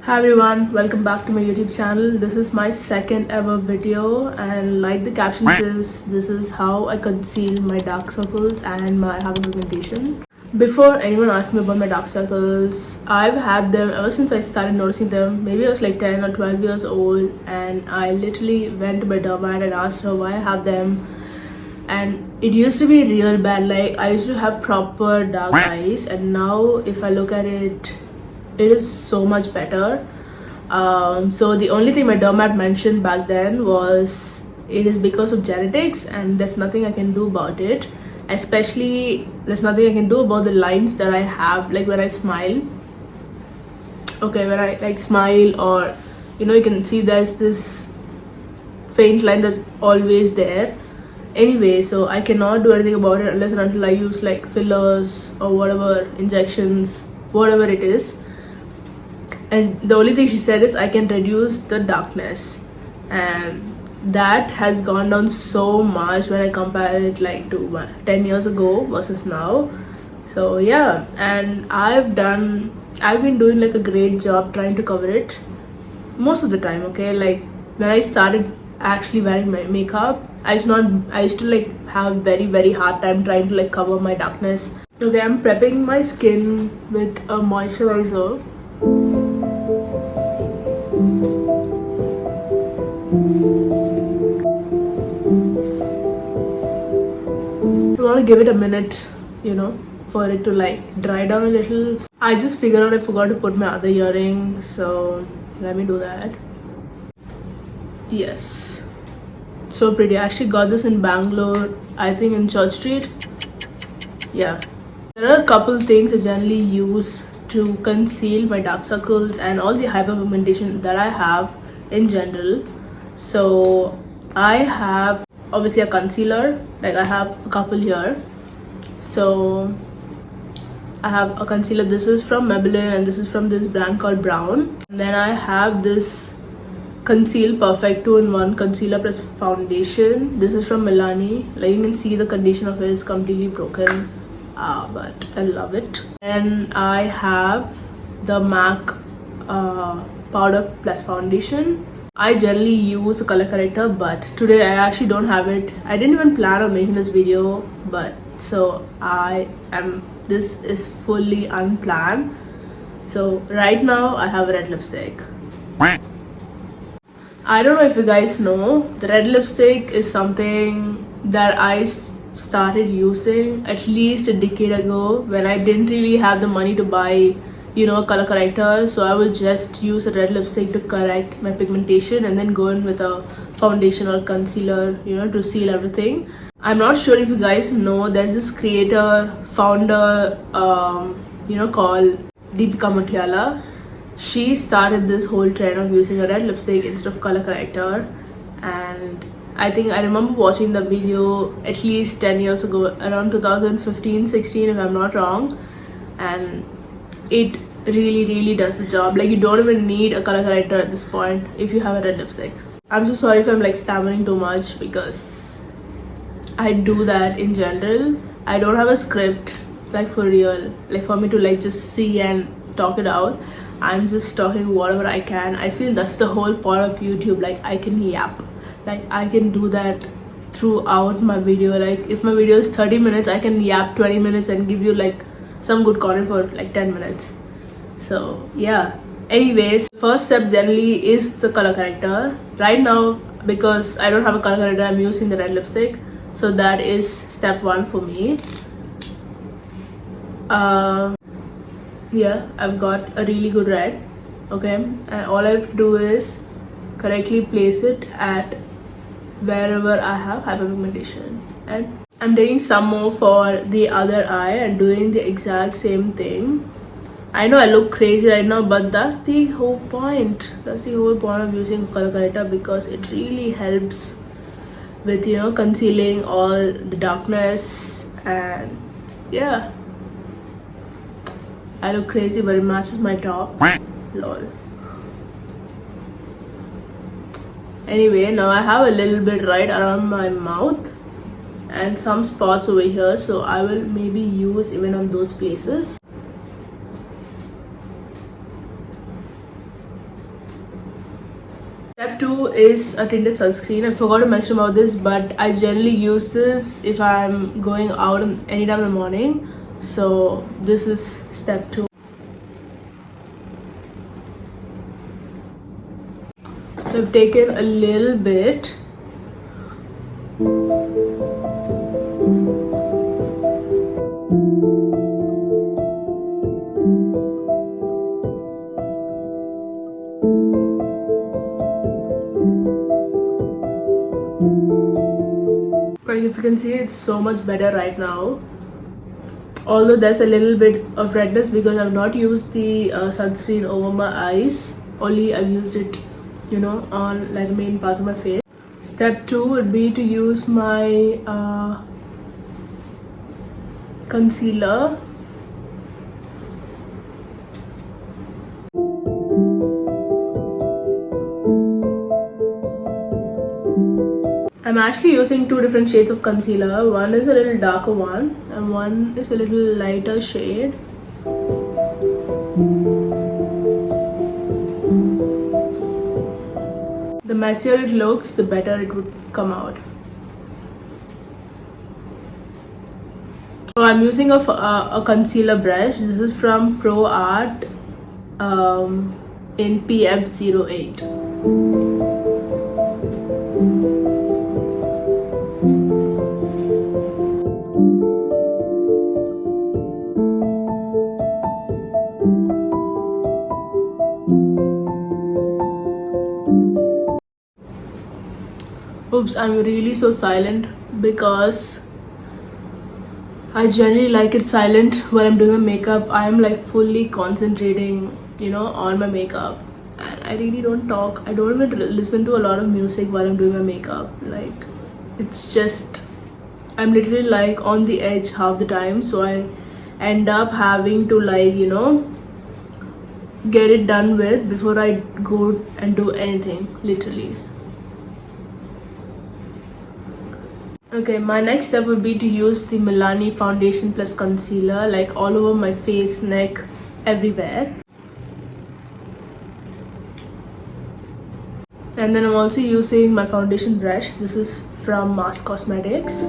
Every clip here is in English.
Hi everyone, welcome back to my YouTube channel. This is my second ever video, and like the caption says, this is how I conceal my dark circles and my hyperpigmentation. Before anyone asks me about my dark circles, I've had them ever since I started noticing them. Maybe I was like 10 or 12 years old, and I literally went to my dermat and asked her why I have them. And it used to be real bad. Like, I used to have proper dark eyes, and now if I look at it, it is so much better. So the only thing my dermat mentioned back then was it is because of genetics, and there's nothing I can do about it. Especially, there's nothing I can do about the lines that I have, like when I smile. Okay, when I like smile, or you can see there's this faint line that's always there. Anyway, so I cannot do anything about it unless and until I use like fillers or whatever, injections, whatever it is. And the only thing she said is I can reduce the darkness, and that has gone down so much when I compare it like to 10 years ago versus now. So yeah, and I've been doing like a great job trying to cover it most of the time. Okay, like when I started actually wearing my makeup, I used to like have very hard time trying to like cover my darkness. Okay, I'm prepping my skin with a moisturizer. I want to give it a minute, for it to like dry down a little. I just figured out I forgot to put my other earring, so let me do that. Yes, so pretty. I actually got this in Bangalore, I think in Church Street. Yeah, there are a couple things I generally use to conceal my dark circles and all the hyperpigmentation that I have in general. So I have obviously a concealer, like I have a couple here. So I have a concealer. This is from Maybelline, and this is from this brand called Brown. And then I have this Conceal Perfect 2-in-1 concealer plus foundation. This is from Milani. Like you can see the condition of it is completely broken, but I love it. And I have the MAC powder plus foundation. I generally use a color corrector, but today I actually don't have it. I didn't even plan on making this video, but so this is fully unplanned. So right now I have a red lipstick. I don't know if you guys know, the red lipstick is something that I started using at least a decade ago, when I didn't really have the money to buy a color corrector. So I would just use a red lipstick to correct my pigmentation, and then go in with a foundation or concealer to seal everything. I'm not sure if you guys know, there's this creator, founder, called Deepika Mutiala. She started this whole trend of using a red lipstick instead of color corrector, and I think I remember watching the video at least 10 years ago, around 2015-16 if I'm not wrong, and it really does the job. Like, you don't even need a color corrector at this point if you have a red lipstick. I'm so sorry if I'm like stammering too much, because I do that in general. I don't have a script like for real, like for me to like just see and talk it out. I'm just talking whatever I can. I feel that's the whole point of YouTube. Like, I can yap, like I can do that throughout my video. Like if my video is 30 minutes, I can yap 20 minutes and give you like some good content for like 10 minutes. So yeah, anyways, first step generally is the color corrector. Right now, because I don't have a color corrector, I'm using the red lipstick, so that is step 1 for me. Yeah, I've got a really good red. Okay, and all I have to do is correctly place it at wherever I have hyperpigmentation, and I'm taking some more for the other eye and doing the exact same thing. I know I look crazy right now, but that's the whole point. That's the whole point of using color corrector, because it really helps with concealing all the darkness. And yeah, I look crazy, but it matches my top. Lol. Anyway, now I have a little bit right around my mouth and some spots over here, so I will maybe use even on those places. Step 2 is a tinted sunscreen. I forgot to mention about this, but I generally use this if I'm going out anytime in the morning. So this is step 2. So I've taken a little bit. Like if you can see, it's so much better right now. Although there's a little bit of redness because I've not used the sunscreen over my eyes. Only I've used it, you know, on like the main parts of my face. Step 2 would be to use my concealer. I'm actually using 2 different shades of concealer. One is a little darker one and one is a little lighter shade. The messier it looks, the better it would come out. So I'm using a concealer brush. This is from Pro Art in PM08. Oops, I'm really so silent because I generally like it silent when I'm doing my makeup. I'm like fully concentrating, you know, on my makeup, and I really don't talk. I don't even listen to a lot of music while I'm doing my makeup. Like, it's just, I'm literally like on the edge half the time, so I end up having to, like, you know, get it done with before I go and do anything, literally. Okay, my next step would be to use the Milani foundation plus concealer, like all over my face, neck, everywhere. And then I'm also using my foundation brush. This is from Mass Cosmetics.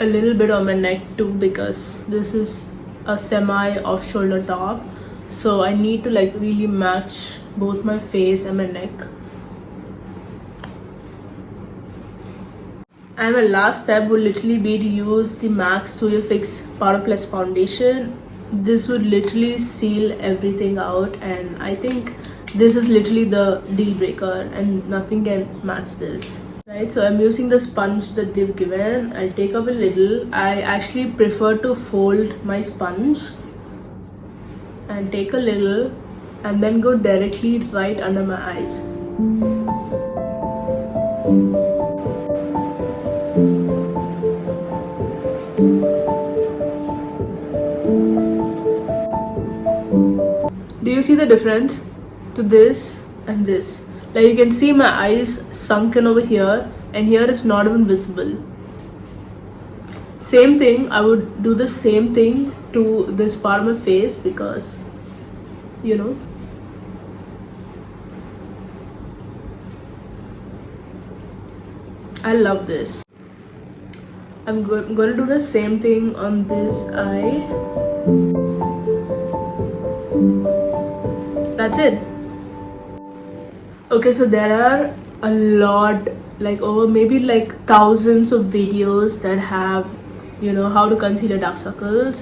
A little bit on my neck too because this is a semi off shoulder top, so I need to like really match both my face and my neck. And my last step would literally be to use the MAC Studio Fix Powder Plus Foundation. This would literally seal everything out, and I think this is literally the deal breaker and nothing can match this. Right, so I'm using the sponge that they've given. I'll take up a little. I actually prefer to fold my sponge and take a little and then go directly right under my eyes. Do you see the difference to this and this? Like, you can see my eyes sunken over here, and here it's not even visible. Same thing, I would do the same thing to this part of my face because, you know, I love this. I'm going to do the same thing on this eye. That's it. Okay, so there are a lot, like over maybe like thousands of videos that have, you know, how to conceal dark circles.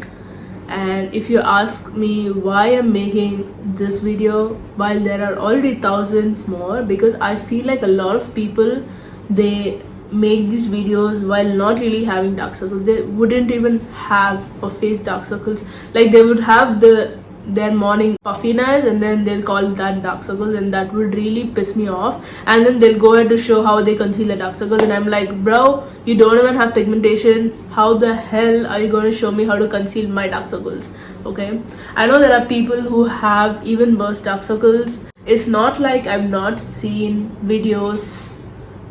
And if you ask me why I'm making this video while there are already thousands more, because I feel like a lot of people, they make these videos while not really having dark circles. They wouldn't even have a face dark circles. Like, they would have the their morning puffiness, and then they'll call that dark circles, and that would really piss me off. And then they'll go ahead to show how they conceal the dark circles, and I'm like, bro, you don't even have pigmentation. How the hell are you going to show me how to conceal my dark circles? Okay, I know there are people who have even worse dark circles. It's not like I've not seen videos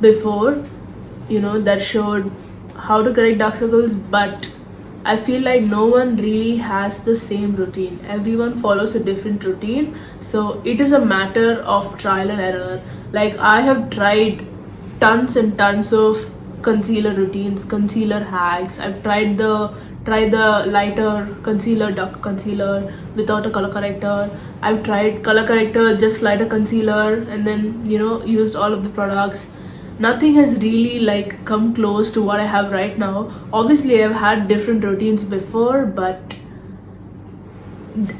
before, you know, that showed how to correct dark circles, but I feel like no one really has the same routine. Everyone follows a different routine, so it is a matter of trial and error. Like, I have tried tons and tons of concealer routines, concealer hacks. I've tried the lighter concealer, dark concealer without a color corrector. I've tried color corrector, just lighter concealer, and then, you know, used all of the products. Nothing has really like come close to what I have right now. Obviously, I've had different routines before, but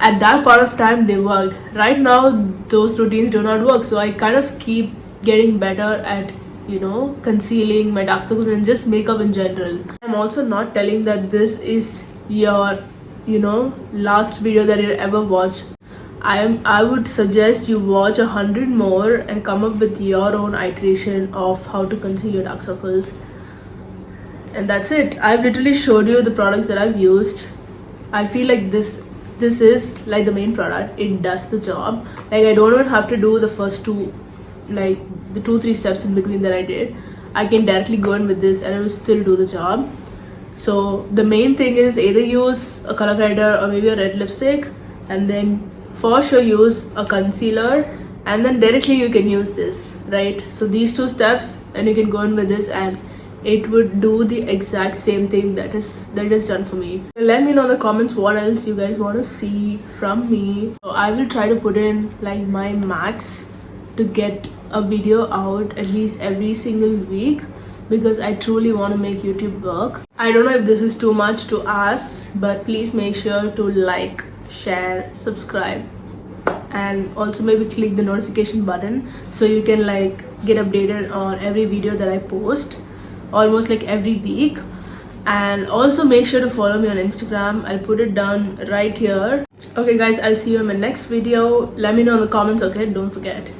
at that part of time they worked. Right now those routines do not work, so I kind of keep getting better at, you know, concealing my dark circles and just makeup in general. I'm also not telling that this is your, you know, last video that you ever watch. I would suggest you watch 100 more and come up with your own iteration of how to conceal your dark circles. And that's it. I've literally showed you the products that I've used. I feel like this is like the main product. It does the job. Like, I don't even have to do the first two, like the 2-3 steps in between that I did. I can directly go in with this and it will still do the job. So the main thing is either use a color corrector or maybe a red lipstick, and then for sure use a concealer, and then directly you can use this, right? So these 2 steps and you can go in with this and it would do the exact same thing that is done for me. Let me know in the comments what else you guys want to see from me. So I will try to put in like my max to get a video out at least every single week, because I truly want to make YouTube work. I don't know if this is too much to ask, but please make sure to like, share, subscribe, and also maybe click the notification button so you can like get updated on every video that I post almost like every week. And also make sure to follow me on Instagram. I'll put it down right here. Okay guys, I'll see you in my next video. Let me know in the comments, okay? Don't forget.